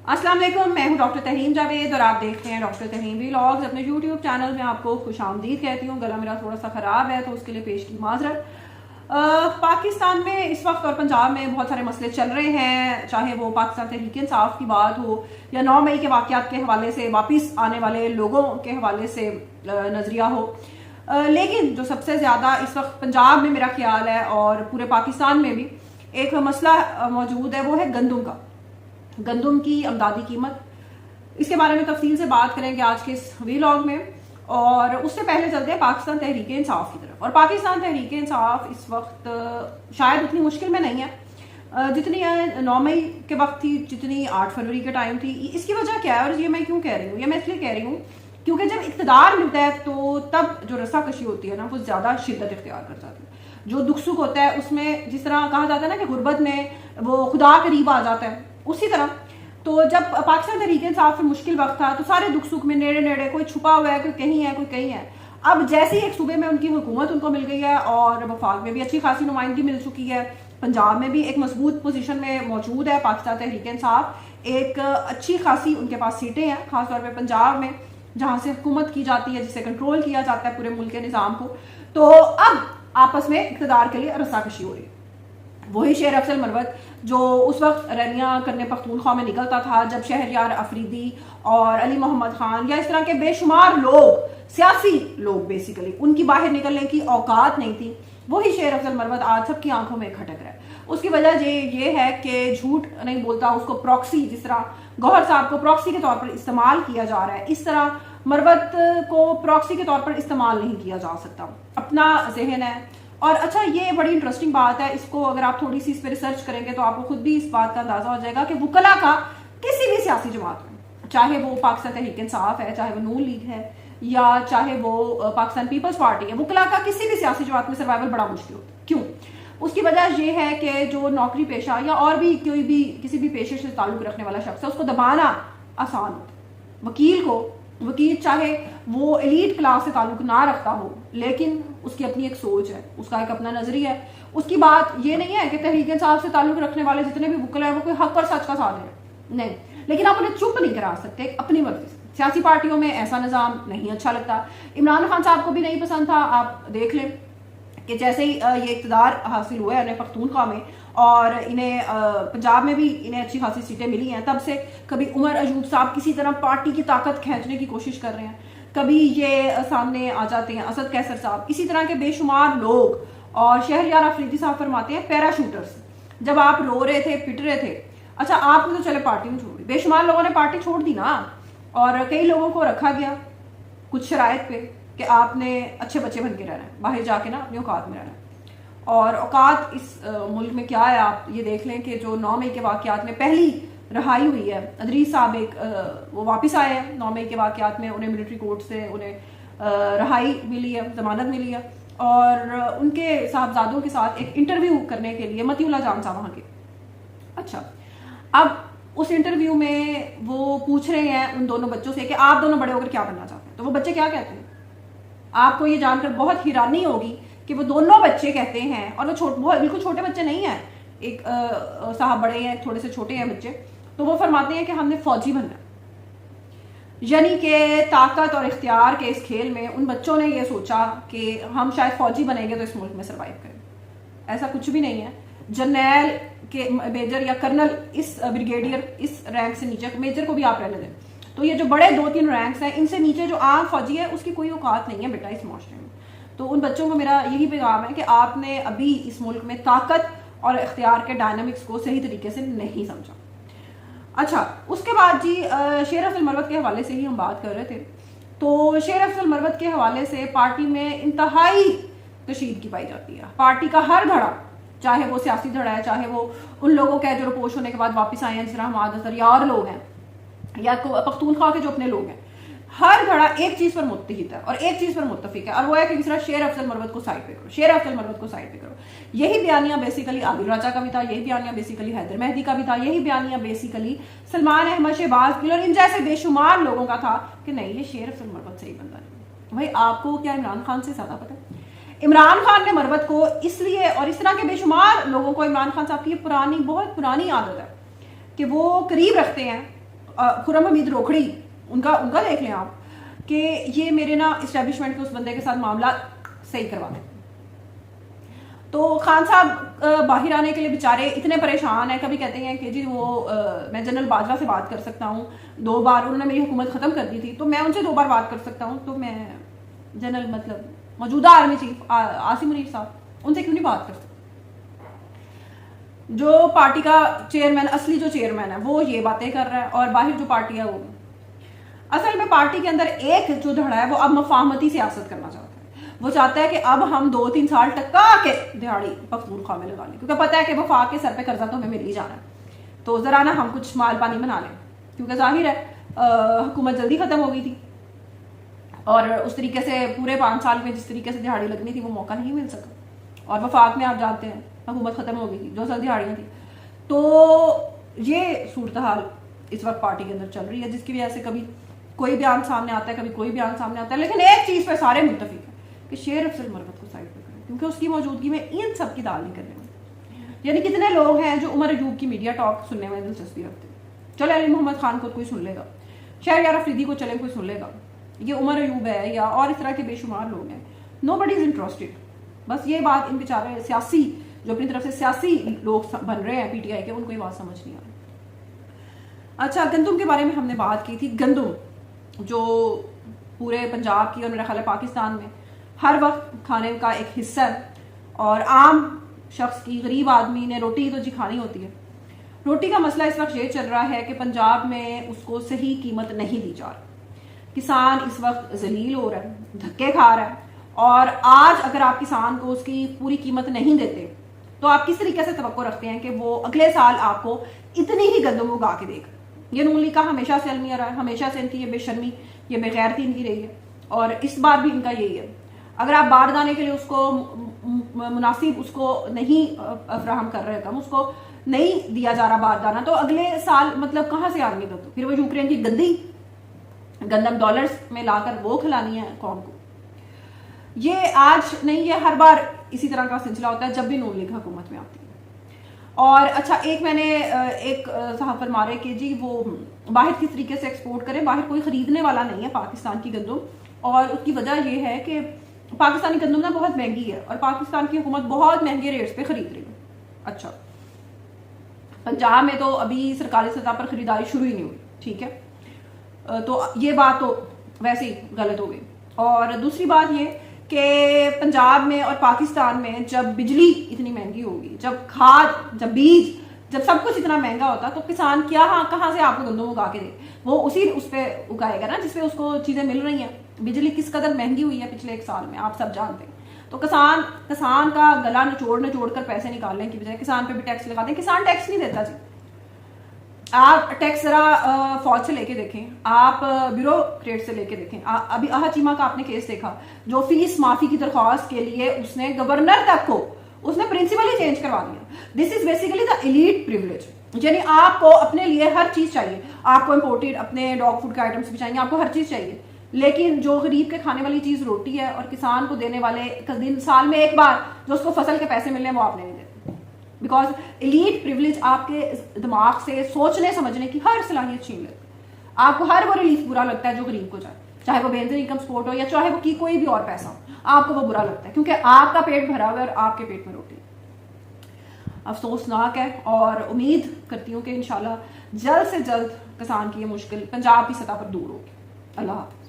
अस्सलाम वालेकुम, मैं हूं डॉक्टर तहीम जावेद और आप देखते हैं डॉक्टर तहीम व्लॉग्स। अपने यूट्यूब चैनल में आपको खुशामदीद कहती हूँ। गला मेरा थोड़ा सा ख़राब है तो उसके लिए पेश की माजरत। पाकिस्तान में इस वक्त और पंजाब में बहुत सारे मसले चल रहे हैं, चाहे वो पाकिस्तान तहरीक इंसाफ की बात हो या 9 मई के वाक़यात के हवाले से वापस आने वाले लोगों के हवाले से नज़रिया हो। लेकिन जो सबसे ज़्यादा इस वक्त पंजाब में मेरा ख्याल है और पूरे पाकिस्तान में भी एक मसला मौजूद है, वो है गंदम का। गंदम की अमदादी कीमत, इसके बारे में तफसील से बात करेंगे आज के इस व्लॉग में। और उससे पहले चलते हैं पाकिस्तान तहरीक इंसाफ की तरफ। और पाकिस्तान तहरीक इंसाफ इस वक्त शायद उतनी मुश्किल में नहीं है जितनी 9 मई के वक्त थी, जितनी 8 फरवरी के टाइम थी। इसकी वजह क्या है और ये मैं क्यों कह रही हूँ? ये मैं इसलिए कह रही हूँ क्योंकि जब इक़्तिदार मिलता है तो तब जो रस्साकशी होती है ना, वो ज़्यादा शिद्दत इख्तियार कर जाती है। जो दुख सुख होता है उसमें जिस तरह कहा जाता है ना कि गुर्बत में वो खुदा करीब आ जाता है, उसी तरह तो जब पाकिस्तान तहरीक इंसाफ में मुश्किल वक्त था तो सारे दुख सुख में नेड़े नेड़े कोई छुपा हुआ है, कोई कहीं है, कोई कहीं है। अब जैसे ही एक सूबे में उनकी हुकूमत उनको मिल गई है और वफाक में भी अच्छी खासी नुमाइंदगी मिल चुकी है, पंजाब में भी एक मजबूत पोजीशन में मौजूद है पाकिस्तान तहरीक इंसाफ। एक अच्छी खासी उनके पास सीटें हैं, खासतौर पर पंजाब में जहाँ से हुकूमत की जाती है, जिससे कंट्रोल किया जाता है पूरे मुल्क के निज़ाम को। तो अब आपस में इक़्तिदार के लिए रस्साकशी हो रही है। वही शेर अफजल मरवत जो उस वक्त रैलियां करने पख्तूनख्वा में निकलता था जब शहरयार अफरीदी और अली मोहम्मद खान या इस तरह के बेशुमार लोग, सियासी लोग बेसिकली, उनकी बाहर निकलने की औकात नहीं थी, वही शेर अफजल मरवत आज सबकी आंखों में खटक रहा है। उसकी वजह ये है कि झूठ नहीं बोलता, उसको प्रॉक्सी, जिस तरह गौहर साहब को प्रॉक्सी के तौर पर इस्तेमाल किया जा रहा है, इस तरह मरवत को प्रॉक्सी के तौर पर इस्तेमाल नहीं किया जा सकता। अपना जहन है। और अच्छा, ये बड़ी इंटरेस्टिंग बात है, इसको अगर आप थोड़ी सी इस पर रिसर्च करेंगे तो आपको खुद भी इस बात का अंदाजा हो जाएगा कि वुकला का किसी भी सियासी जमात में, चाहे वो पाकिस्तान तहरीक इंसाफ है, चाहे वो नून लीग है या चाहे वो पाकिस्तान पीपल्स पार्टी है, वुकला का किसी भी सियासी जमात में सर्वाइवल बड़ा मुश्किल होता है। क्यों? उसकी वजह यह है कि जो नौकरी पेशा या और भी कोई भी किसी भी पेशे से ताल्लुक रखने वाला शख्स है, उसको दबाना आसान होता है। वकील चाहे वो एलीट क्लास से ताल्लुक ना रखता हो, लेकिन उसकी अपनी एक सोच है, उसका एक अपना नजरिया है। उसकी बात ये नहीं है कि तहरीक इंसाफ से ताल्लुक रखने वाले जितने भी वकील हैं वो कोई हक और सच का साथ है, नहीं। लेकिन आप उन्हें चुप नहीं करा सकते अपनी मर्जी से। सियासी पार्टियों में ऐसा निज़ाम नहीं अच्छा लगता। इमरान खान साहब को भी नहीं पसंद था। आप देख लें कि जैसे ही ये इक़्तिदार हासिल हुआ है इन्हें पख्तूनख्वा में और इन्हें पंजाब में भी इन्हें अच्छी खासी सीटें मिली हैं, तब से कभी उमर अयूब साहब किसी तरह पार्टी की ताकत खींचने की कोशिश कर रहे हैं, कभी ये सामने आ जाते हैं असद कैसर साहब, इसी तरह के बेशुमार लोग। और शहरयार अफरीदी साहब फरमाते हैं पैराशूटर्स, जब आप रो रहे थे, पिट रहे थे, अच्छा आपने तो चले पार्टी में छोड़ दी, बेशुमार लोगों ने पार्टी छोड़ दी ना। और कई लोगों को रखा गया कुछ शराइत पे कि आपने अच्छे बच्चे बन के रहना है, बाहर जाके ना अपनी औकात में रहना है। और औकात इस मुल्क में क्या है, आप ये देख लें कि जो 9 मई के वाक़यात में पहली रहाई हुई है, अदरीस साहब वो वापस आए हैं 9 मई के वाक़यात में, उन्हें मिलिट्री कोर्ट से उन्हें रहाई मिली है, जमानत मिली है। और उनके साहबजादों के साथ एक इंटरव्यू करने के लिए मतीउल्लाह जान साहब वहाँ के। अच्छा, अब उस इंटरव्यू में वो पूछ रहे हैं उन दोनों बच्चों से कि आप दोनों बड़े होकर क्या बनना चाहते हैं। तो वो बच्चे क्या कहते हैं? आपको ये जानकर बहुत हैरानी होगी कि वो दोनों बच्चे कहते हैं, और वो बिल्कुल छोटे बच्चे नहीं हैं, एक साहब बड़े हैं, थोड़े से छोटे हैं बच्चे, तो वो फरमाते हैं कि हमने फौजी बनना है। यानी कि ताकत और इख्तियार के इस खेल में उन बच्चों ने ये सोचा कि हम शायद फौजी बनेंगे तो इस मुल्क में सर्वाइव करें। ऐसा कुछ भी नहीं है। जर्नैल के मेजर या कर्नल, इस ब्रिगेडियर, इस रैंक से नीचे, मेजर को भी आप रहने दें, तो ये जो बड़े 2-3 रैंक्स हैं, इनसे नीचे जो आम फौजी है उसकी कोई औकात नहीं है बेटा इस माशरे में। तो उन बच्चों को मेरा यही पैगाम है कि आपने अभी इस मुल्क में ताकत और इख्तियार के डायनामिक्स को सही तरीके से नहीं समझा। अच्छा, उसके बाद जी शेर अफजल मरवत के हवाले से ही हम बात कर रहे थे। तो शेर अफजल मरवत के हवाले से पार्टी में इंतहाई कशीदगी पाई जाती है। पार्टी का हर धड़ा, चाहे वो सियासी धड़ा है, चाहे वो उन लोगों का है जो रिपोर्ट होने के बाद वापस आए हैं, जिस तरह हमाद अजहर या और लोग हैं, या पख्तूनख्वा के जो अपने लोग हैं, हर धड़ा एक चीज पर मुत्तहिद है और एक चीज पर मुत्तफिक है, और वो है कि किस तरह शेर अफजल मरवत को साइड पे करो, शेर अफजल मरवत को साइड पे करो। यही बयानिया बेसिकली आदिल राजा का भी था, यही बयानिया बेसिकली हैदर मेहदी का भी था, यही बयानिया बेसिकली सलमान अहमद, शहबाज गिल और इन जैसे बेशुमार लोगों का था कि नहीं, ये शेर अफजल मरवत सही बंदा नहीं। भाई आपको क्या इमरान खान से ज्यादा पता है? इमरान खान ने मरवत को इसलिए, और इस तरह के बेशुमार लोगों को इमरान खान साहब की बहुत पुरानी आदत है कि वो करीब रखते हैं खुर्रम हमीद रोखड़ी, उनका देख लें आप कि ये मेरे ना इस्टेब्लिशमेंट के उस बंदे के साथ मामला सही करवा दें। तो खान साहब बाहर आने के लिए बेचारे इतने परेशान हैं, कभी कहते हैं कि जी वो मैं जनरल बाजवा से बात कर सकता हूँ, 2 बार उन्होंने मेरी हुकूमत ख़त्म कर दी थी तो मैं उनसे 2 बार बात कर सकता हूँ, तो मैं जनरल मतलब मौजूदा आर्मी चीफ आसिम मुनीर साहब, उनसे क्यों नहीं बात कर सकता? जो पार्टी का चेयरमैन, असली जो चेयरमैन है वो ये बातें कर रहा है और बाहर जो पार्टी है वो, असल में पार्टी के अंदर एक जो धड़ा है वो अब मफाहमती सियासत करना चाहता है। वो चाहता है कि अब हम 2-3 साल टक्का के दिहाड़ी मकबूल खां में लगा लें, क्योंकि पता है कि वफाक के सर पे कर्जा तो हमें मिल ही जाना है, तो जरा ना हम कुछ माल पानी बना लें, क्योंकि जाहिर है हुकूमत जल्दी खत्म हो गई थी और उस तरीके से पूरे 5 साल में जिस तरीके से दिहाड़ी लगनी थी वो मौका नहीं मिल सका। और वफाक में आप जानते हैं हुकूमत खत्म हो गई थी, 2 साल दिहाड़ियाँ थी। तो ये सूरत हाल इस वक्त पार्टी के अंदर चल रही है, जिसकी वजह से कभी कोई बयान सामने आता है, कभी कोई बयान सामने आता है, लेकिन एक चीज पे सारे मुत्तफिक हैं कि शेर अफजल मरवत को साइड पे करें, क्योंकि उसकी मौजूदगी में इन सब की दाल नहीं करने वाली। यानी कितने लोग हैं जो उमर अयूब की मीडिया टॉक सुनने में दिलचस्पी रखते हैं? चले अली मोहम्मद खान को कोई सुन लेगा, शहरयार अफरीदी को चले कोई सुन लेगा, ये उमर अयूब है या और इस तरह के बेशुमार लोग हैं, नोबडी इज इंटरेस्टेड। बस ये बात इन बेचारे सियासी जो अपनी तरफ से सियासी लोग बन रहे हैं पीटीआई के, उनको ये बात समझ नहीं आ रही। अच्छा, गंदम के बारे में हमने बात की थी। गंदम जो पूरे पंजाब की और मेरा ख्याल है पाकिस्तान में हर वक्त खाने का एक हिस्सा है, और आम शख्स की, गरीब आदमी ने रोटी तो जी खानी होती है। रोटी का मसला इस वक्त ये चल रहा है कि पंजाब में उसको सही कीमत नहीं दी जा रही। किसान इस वक्त जलील हो रहा है, धक्के खा रहा है, और आज अगर आप किसान को उसकी पूरी कीमत नहीं देते तो आप किस तरीके से तवक्को रखते हैं कि वो अगले साल आपको इतनी ही गंदम उगा के देगा? ये नून लीग का हमेशा से अलमिया रहा है, हमेशा से इनकी ये बेशर्मी, ये बेगैरती इनकी रही है, और इस बार भी इनका यही है। अगर आप बारदाने के लिए उसको मुनासिब उसको नहीं फराहम कर रहे, कम उसको नहीं दिया जा रहा बारदाना, तो अगले साल मतलब कहाँ से आएंगे गंदम? फिर वो यूक्रेन की गंदी गंदम डॉलर्स में लाकर वो खिलानी है कौम को? ये आज नहीं, ये हर बार इसी तरह का सिलसिला होता है जब भी नून लीग हुकूमत में आती है। और अच्छा, एक मैंने एक साहब फरमा रहे कि जी वो बाहर किस तरीके से एक्सपोर्ट करें, बाहर कोई खरीदने वाला नहीं है पाकिस्तान की गंदम, और उसकी वजह ये है कि पाकिस्तानी गंदम ना बहुत महंगी है और पाकिस्तान की हुकूमत बहुत महंगे रेट्स पे खरीद रही है। अच्छा, पंजाब में तो अभी सरकारी सतह पर खरीदारी शुरू ही नहीं हुई, ठीक है, तो ये बात तो वैसे ही गलत हो गई। और दूसरी बात ये कि पंजाब में और पाकिस्तान में जब बिजली इतनी महंगी होगी, जब खाद, जब बीज, जब सब कुछ इतना महंगा होता, तो किसान क्या कहाँ से आपको गंदम उगा के दे? वो उस पे उगाएगा ना जिसपे उसको चीजें मिल रही हैं। बिजली किस कदर महंगी हुई है पिछले 1 साल में, आप सब जानते हैं। तो किसान का गला निचोड़ कर पैसे निकालने की बजाय किसान पे भी टैक्स लगा दें। किसान टैक्स नहीं देता जी। आप टैक्स जरा फौज से लेके देखें, आप ब्यूरोक्रेट से लेके देखें। अभी आहा चीमा का आपने केस देखा, जो फीस माफी की दरख्वास्त के लिए उसने गवर्नर तक को उसने प्रिंसिपल ही चेंज करवा दिया। This is basically the elite privilege, यानी आपको अपने लिए हर चीज चाहिए, आपको इंपोर्टेड अपने डॉग फूड के आइटम्स भी चाहिए, आपको हर चीज चाहिए, लेकिन जो गरीब के खाने वाली चीज रोटी है और किसान को देने वाले दिन साल में एक बार जो उसको फसल के पैसे मिलने वो आपने नहीं देते। बिकॉज एलीट प्रिविलेज आपके दिमाग से सोचने समझने की हर सलाहियत छीन लेते हैं। आपको हर वो रिलीफ बुरा लगता है जो गरीब को जाए, चाहे वो बेहतर इनकम सपोर्ट हो या चाहे वो की कोई भी और पैसा हो, आपको वो बुरा लगता है क्योंकि आपका पेट भरा हुआ है और आपके पेट में रोटी। अफसोसनाक है, और उम्मीद करती हूँ कि इंशाल्लाह जल्द से जल्द किसान की ये मुश्किल पंजाब की सतह पर दूर होगी। अल्लाह हाफ़िज़।